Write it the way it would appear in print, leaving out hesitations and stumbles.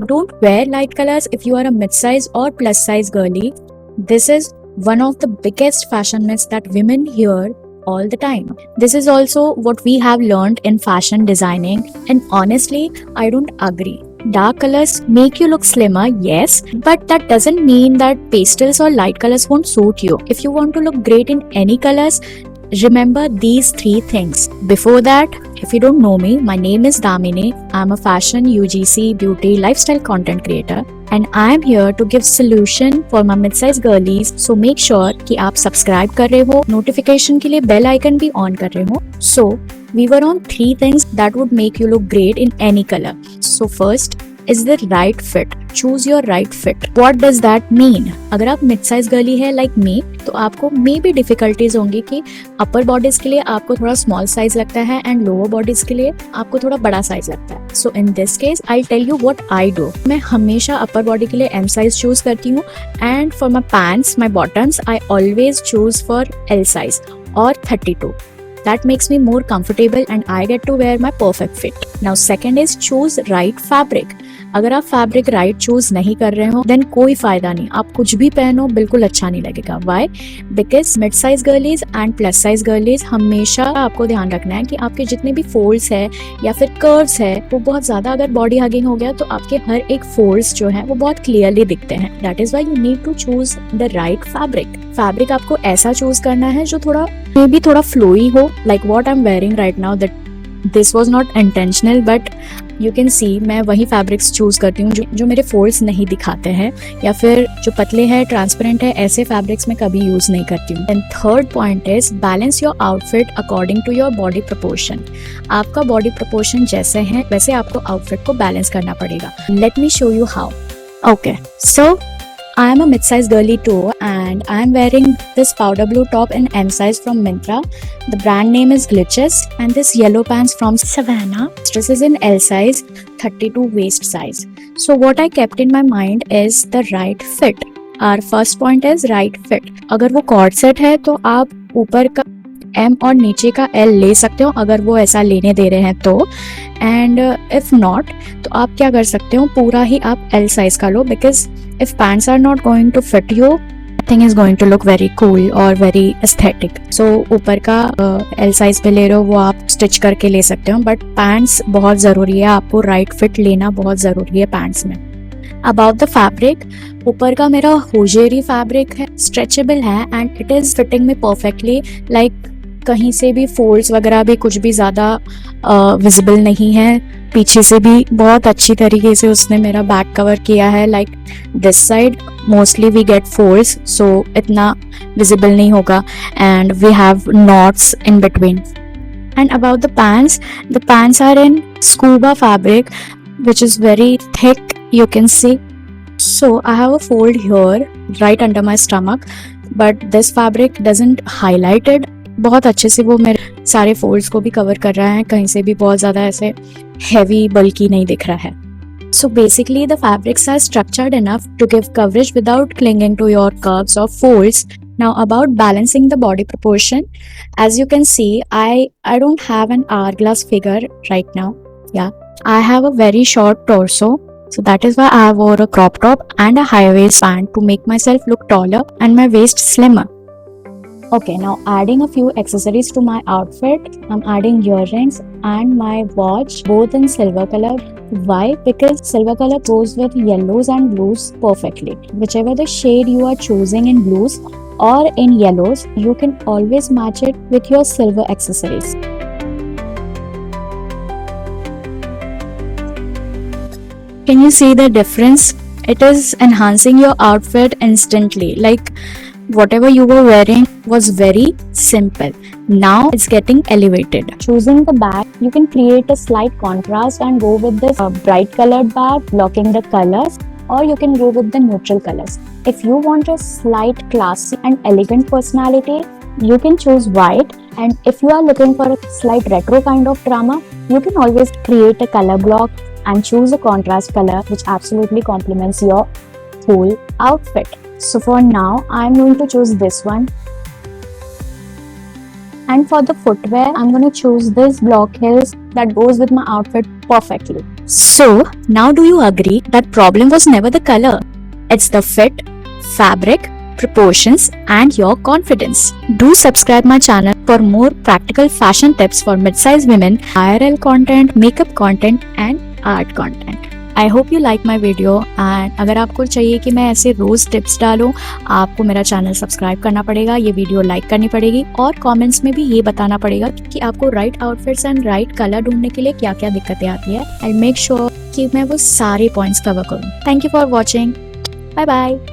Don't wear light colors if you are a mid-size or plus-size girly. This is one of the biggest fashion myths that women hear all the time. This is also what we have learned in fashion designing, and honestly, I don't agree. Dark colors make you look slimmer, yes, but that doesn't mean that pastels or light colors won't suit you. If you want to look great in any colors, remember these three things. Before that, if you don't know me, my name is Damini. I'm a fashion, UGC, beauty, lifestyle content creator, and I'm here to give solution for my mid-size girlies. So make sure कि आप subscribe कर रहे हो, notification के लिए bell icon भी on कर रहे हो. So we were on three things that would make you look great in any color. So first is the right fit. Choose your right fit. What does that mean? अगर आप mid size girly है like me, तो आपको मे भी difficulties होंगी कि अपर bodies के लिए आपको थोड़ा स्मॉल साइज लगता है एंड लोअर बॉडीज के लिए आपको थोड़ा बड़ा साइज लगता है. So in this case I tell you what I do. मैं हमेशा अपर बॉडी के लिए एम साइज चूज करती हूँ and for my pants, my bottoms, I always choose for L size और 32. That makes me more comfortable and I get to wear my perfect fit. Now second is choose right fabric. अगर आप fabric right choose नहीं कर रहे हो then कोई फायदा नहीं. आप कुछ भी पहनो बिल्कुल अच्छा नहीं लगेगा. Why? Because mid size girlies and plus size girlies हमेशा आपको ध्यान रखना है कि आपके जितने भी फोल्ड्स है या फिर कर्व्स है वो बहुत ज्यादा अगर बॉडी हगिंग हो गया तो आपके हर एक फोल्ड्स जो है वो बहुत क्लियरली दिखते हैं. That is why you need to choose the right fabric. Fabric आपको ऐसा चूज करना है जो थोड़ा मे बी थोड़ा फ्लोई हो, like what I am wearing right now. That this was not intentional but you can see मैं वही फैब्रिक्स चूज करती हूँ जो मेरे फोल्ड्स नहीं दिखाते हैं या फिर जो पतले हैं, ट्रांसपेरेंट है, ऐसे फैब्रिक्स मैं कभी यूज नहीं करती हूँ. And third point is balance your outfit according to your body proportion. आपका बॉडी प्रपोर्शन जैसे है वैसे आपको आउटफिट को बैलेंस करना पड़ेगा. Let me show you how. Okay, so I am a mid-size girly too and I am wearing this powder blue top in M size from Myntra. The brand name is Glitches and this yellow pants from Savannah. This is in L size, 32 waist size. So what I kept in my mind is the right fit. Our first point is right fit. अगर वो cord set है तो आप ऊपर का M और नीचे का L ले सकते हो अगर वो ऐसा लेने दे रहे हैं तो. एंड इफ नॉट तो आप क्या कर सकते हो, पूरा ही आप L साइज का लो. Because if pants are not going to fit you, thing is going to look very cool और वेरी एस्थेटिक. सो ऊपर का L साइज पे ले रहे हो वो आप स्टिच करके ले सकते हो, बट पैंट्स बहुत ज़रूरी है. आपको राइट फिट लेना बहुत ज़रूरी है पैंट्स में. अबाउट द फैब्रिक, ऊपर का मेरा होजेरी फैब्रिक है, स्ट्रेचेबल है एंड इट इज़ फिटिंग में परफेक्टली. लाइक कहीं से भी फोल्ड्स वगैरह भी कुछ भी ज़्यादा विजिबल नहीं है. पीछे से भी बहुत अच्छी तरीके से उसने मेरा बैक कवर किया है. Like this side mostly we get folds so इतना विजिबल नहीं होगा and we have knots in between. And about the pants are in scuba fabric which is very thick, you can see. So I have a fold here right under my stomach but this fabric doesn't highlight it. बहुत अच्छे से वो मेरे सारे folds को भी cover कर रहा है, कहीं से भी बहुत ज़्यादा ऐसे हैवी बल्की नहीं दिख रहा है. So basically the fabrics are structured enough to give coverage without clinging to your curves or folds. Now about balancing the body proportion, as you can see I don't have an hourglass figure right now. Yeah, I have a very short torso. So that is why I wore a crop top and a high waist pant to make myself look taller and my waist slimmer. Okay, now adding a few accessories to my outfit. I'm adding earrings and my watch, both in silver color. Why? Because silver color goes with yellows and blues perfectly. Whichever the shade you are choosing in blues or in yellows, you can always match it with your silver accessories. Can you see the difference? It is enhancing your outfit instantly. Like whatever you were wearing was very simple. Now it's getting elevated. Choosing the bag, you can create a slight contrast and go with this bright colored bag, blocking the colors, or you can go with the neutral colors. If you want a slight classy and elegant personality, you can choose white. And if you are looking for a slight retro kind of drama, you can always create a color block and choose a contrast color which absolutely complements your whole outfit. So for now, I'm going to choose this one. And for the footwear, I'm going to choose this Block Heels that goes with my outfit perfectly. So, now do you agree that problem was never the color? It's the fit, fabric, proportions and your confidence. Do subscribe my channel for more practical fashion tips for mid-sized women, IRL content, makeup content and art content. I hope you like my video and अगर आपको चाहिए कि मैं ऐसे रोज tips डालूं, आपको मेरा channel subscribe करना पड़ेगा, ये वीडियो लाइक करनी पड़ेगी और कमेंट्स में भी ये बताना पड़ेगा कि आपको right outfits and right colour ढूंढने के लिए क्या क्या दिक्कतें आती है। आई मेक श्योर कि मैं वो सारे पॉइंट्स कवर करूँ। Thank you for watching. Bye bye.